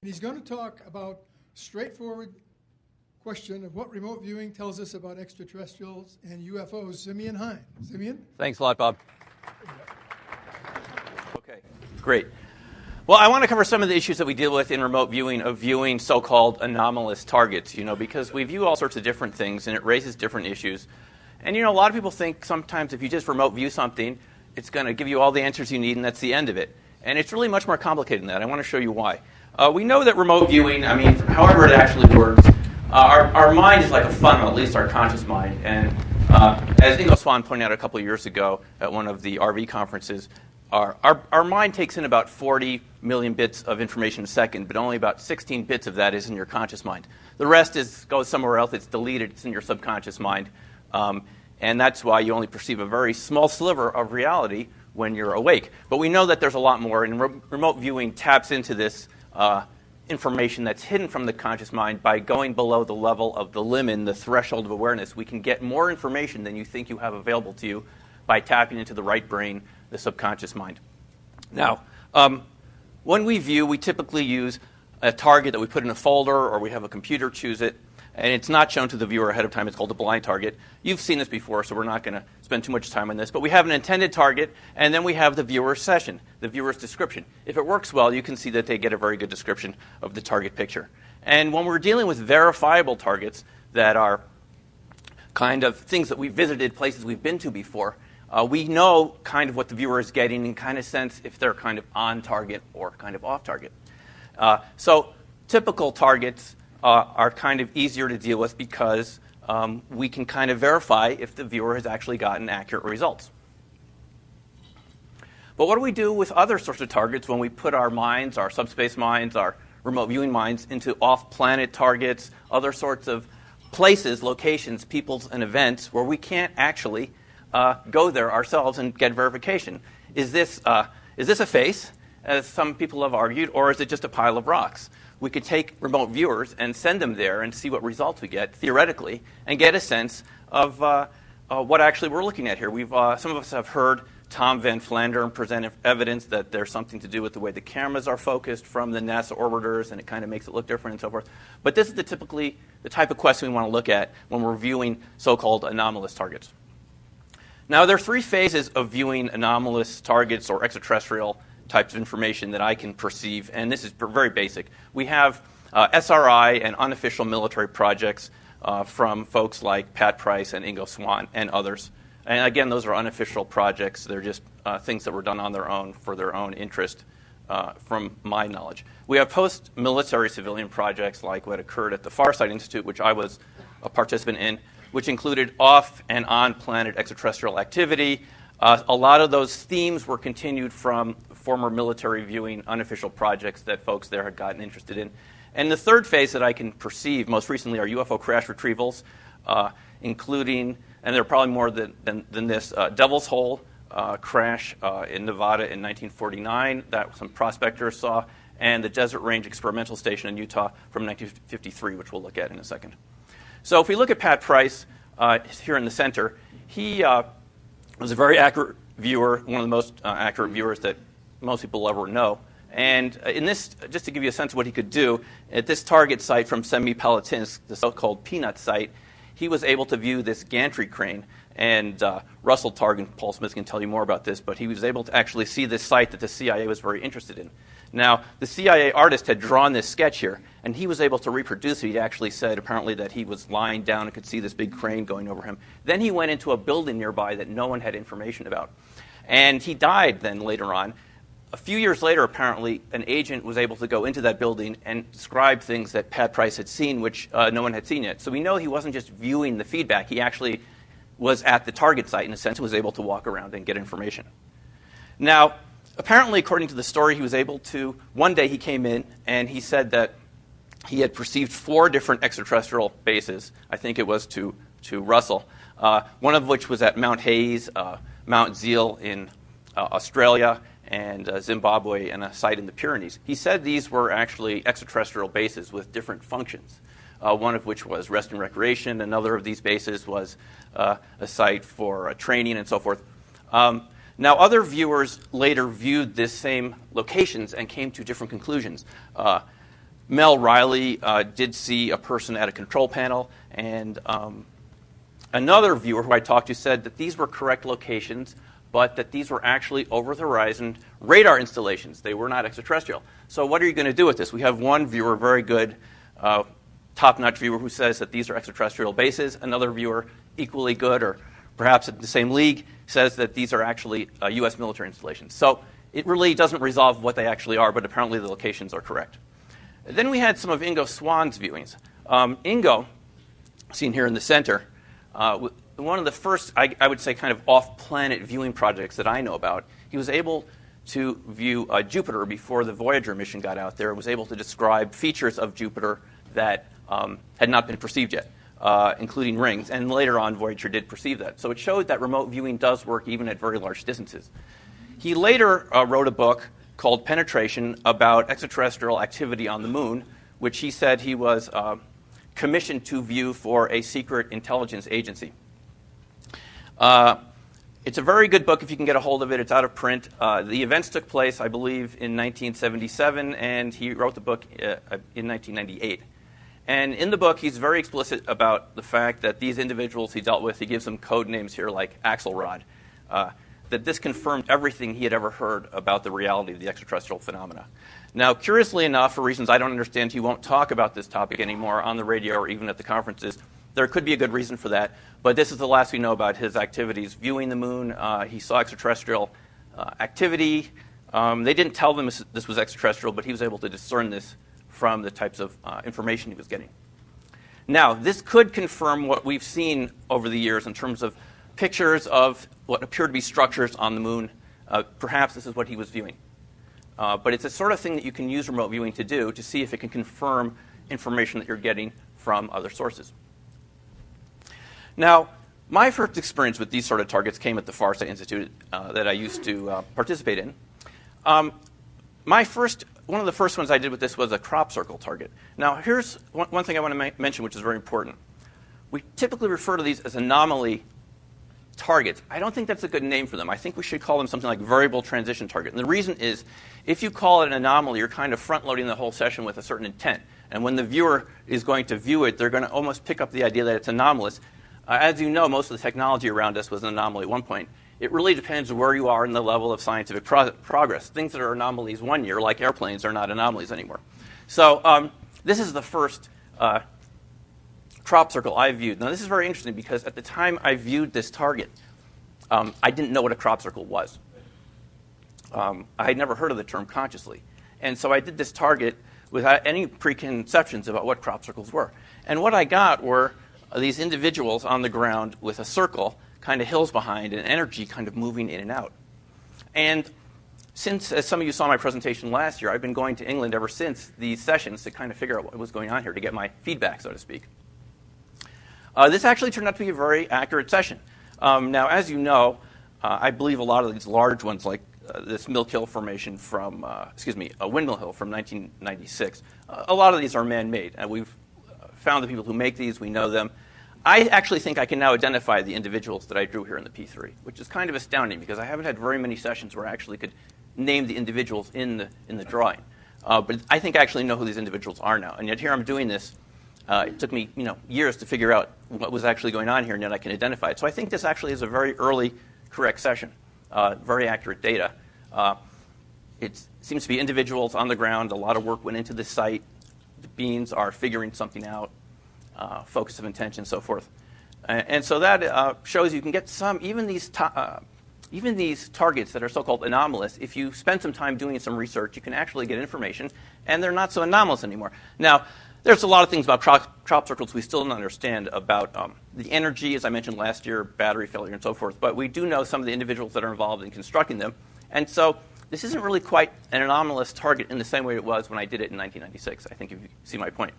And he's going to talk about straightforward question of what remote viewing tells us about extraterrestrials and UFOs. Simeon Hine. Simeon? Thanks a lot, Bob. Okay, great. Well, I want to cover some of the issues that we deal with in remote viewing of viewing so-called anomalous targets, because we view all sorts of different things and it raises different issues. And, a lot of people think sometimes if you just remote view something, it's going to give you all the answers you need and that's the end of it. And it's really much more complicated than that. I want to show you why. We know that remote viewing, however it actually works, our mind is like a funnel, at least our conscious mind. And as Ingo Swann pointed out a couple of years ago at one of the RV conferences, our mind takes in about 40 million bits of information a second, but only about 16 bits of that is in your conscious mind. The rest goes somewhere else. It's deleted. It's in your subconscious mind. And that's why you only perceive a very small sliver of reality when you're awake. But we know that there's a lot more, and remote viewing taps into this information that's hidden from the conscious mind by going below the level of the limit, the threshold of awareness. We can get more information than you think you have available to you by tapping into the right brain, the subconscious mind. Now, when we view, we typically use a target that we put in a folder or we have a computer choose it, and it's not shown to the viewer ahead of time. It's called a blind target. You've seen this before, so we're not going to spend too much time on this. But we have an intended target, and then we have the viewer's session, the viewer's description. If it works well, you can see that they get a very good description of the target picture. And when we're dealing with verifiable targets that are kind of things that we've visited, places we've been to before, we know kind of what the viewer is getting and kind of sense if they're kind of on target or kind of off target. So typical targets are kind of easier to deal with because we can kind of verify if the viewer has actually gotten accurate results. But what do we do with other sorts of targets when we put our minds, our subspace minds, our remote viewing minds into off-planet targets, other sorts of places, locations, peoples, and events where we can't actually go there ourselves and get verification? Is this a face, as some people have argued, or is it just a pile of rocks? We could take remote viewers and send them there and see what results we get, theoretically, and get a sense of what actually we're looking at here. Some of us have heard Tom Van Flandern present evidence that there's something to do with the way the cameras are focused from the NASA orbiters, and it kind of makes it look different and so forth. But this is the type of question we want to look at when we're viewing so-called anomalous targets. Now, there are three phases of viewing anomalous targets or extraterrestrial types of information that I can perceive, and this is very basic. We have SRI and unofficial military projects from folks like Pat Price and Ingo Swann and others. And again, those are unofficial projects. They're just things that were done on their own for their own interest, from my knowledge. We have post-military civilian projects like what occurred at the Farsight Institute, which I was a participant in, which included off and on-planet extraterrestrial activity. A lot of those themes were continued from former military viewing unofficial projects that folks there had gotten interested in. And the third phase that I can perceive most recently are UFO crash retrievals, including, and there are probably more than this, Devil's Hole crash in Nevada in 1949 that some prospectors saw, and the Desert Range Experimental Station in Utah from 1953, which we'll look at in a second. So if we look at Pat Price here in the center, he was a very accurate viewer, one of the most accurate viewers that most people will ever know. And in this, just to give you a sense of what he could do, at this target site from Semipalatinsk, the so-called Peanut site, he was able to view this gantry crane. And Russell Targ and Paul Smith can tell you more about this, but he was able to actually see this site that the CIA was very interested in. Now, the CIA artist had drawn this sketch here, and he was able to reproduce it. He actually said, apparently, that he was lying down and could see this big crane going over him. Then he went into a building nearby that no one had information about. And he died then later on. A few years later, apparently, an agent was able to go into that building and describe things that Pat Price had seen, which no one had seen yet. So we know he wasn't just viewing the feedback. He actually was at the target site, in a sense, and was able to walk around and get information. Now, apparently, according to the story, he was able to, one day he came in and he said that he had perceived 4 different extraterrestrial bases. I think it was to Russell, one of which was at Mount Hayes, Mount Zeal in Australia, and Zimbabwe, and a site in the Pyrenees. He said these were actually extraterrestrial bases with different functions, one of which was rest and recreation. Another of these bases was a site for training and so forth. Now, other viewers later viewed this same locations and came to different conclusions. Mel Riley did see a person at a control panel, and another viewer who I talked to said that these were correct locations, but that these were actually over-the-horizon radar installations. They were not extraterrestrial. So what are you going to do with this? We have one viewer, very good, top-notch viewer, who says that these are extraterrestrial bases. Another viewer, equally good, or perhaps in the same league, says that ththese are actually U.S. military installations. So it really doesn't resolve what they actually are, but apparently the locations are correct. Then we had some of Ingo Swann's viewings. Ingo, seen here in the center, one of the first, I would say, kind of off-planet viewing projects that I know about. He was able to view Jupiter before the Voyager mission got out there, was able to describe features of Jupiter that had not been perceived yet, including rings. And later on, Voyager did perceive that. So it showed that remote viewing does work even at very large distances. He later wrote a book called Penetration about extraterrestrial activity on the moon, which he said he was commissioned to view for a secret intelligence agency. It's a very good book if you can get a hold of it. It's out of print. The events took place, I believe, in 1977, and he wrote the book in 1998. And in the book, he's very explicit about the fact that these individuals he dealt with, he gives them code names here like Axelrod, that this confirmed everything he had ever heard about the reality of the extraterrestrial phenomena. Now, curiously enough, for reasons I don't understand, he won't talk about this topic anymore on the radio or even at the conferences. There could be a good reason for that, but this is the last we know about his activities. Viewing the moon, he saw extraterrestrial activity. They didn't tell him this was extraterrestrial, but he was able to discern this from the types of information he was getting. Now, this could confirm what we've seen over the years in terms of pictures of what appear to be structures on the moon. Perhaps this is what he was viewing. But it's a sort of thing that you can use remote viewing to do to see if it can confirm information that you're getting from other sources. Now, my first experience with these sort of targets came at the Farsight Institute that I used to participate in. One of the first ones I did with this was a crop circle target. Now, here's one thing I want to mention, which is very important. We typically refer to these as anomaly targets. I don't think that's a good name for them. I think we should call them something like variable transition target. And the reason is, if you call it an anomaly, you're kind of front-loading the whole session with a certain intent. And when the viewer is going to view it, they're going to almost pick up the idea that it's anomalous. As you know, most of the technology around us was an anomaly at one point. It really depends where you are in the level of scientific progress. Things that are anomalies one year, like airplanes, are not anomalies anymore. So this is the first crop circle I viewed. Now, this is very interesting because at the time I viewed this target, I didn't know what a crop circle was. I had never heard of the term consciously. And so I did this target without any preconceptions about what crop circles were. And what I got were these individuals on the ground with a circle, kind of hills behind, and energy kind of moving in and out. And since, as some of you saw my presentation last year, I've been going to England ever since these sessions to kind of figure out what was going on here, to get my feedback, so to speak. This actually turned out to be a very accurate session. Now, as you know, I believe a lot of these large ones, like this Milk Hill formation from, a Windmill Hill from 1996, a lot of these are man-made, and we've found the people who make these. We know them. I actually think I can now identify the individuals that I drew here in the P3, which is kind of astounding because I haven't had very many sessions where I actually could name the individuals in the drawing. But I think I actually know who these individuals are now. And yet here I'm doing this. It took me years to figure out what was actually going on here, and yet I can identify it. So I think this actually is a very early, correct session, very accurate data. It seems to be individuals on the ground. A lot of work went into this site. The beings are figuring something out, focus of intention, so forth. And so that shows you can get some, even these targets that are so-called anomalous, if you spend some time doing some research, you can actually get information, and they're not so anomalous anymore. Now, there's a lot of things about crop circles we still don't understand about the energy, as I mentioned last year, battery failure, and so forth. But we do know some of the individuals that are involved in constructing them. And so this isn't really quite an anomalous target in the same way it was when I did it in 1996. I think you see my point.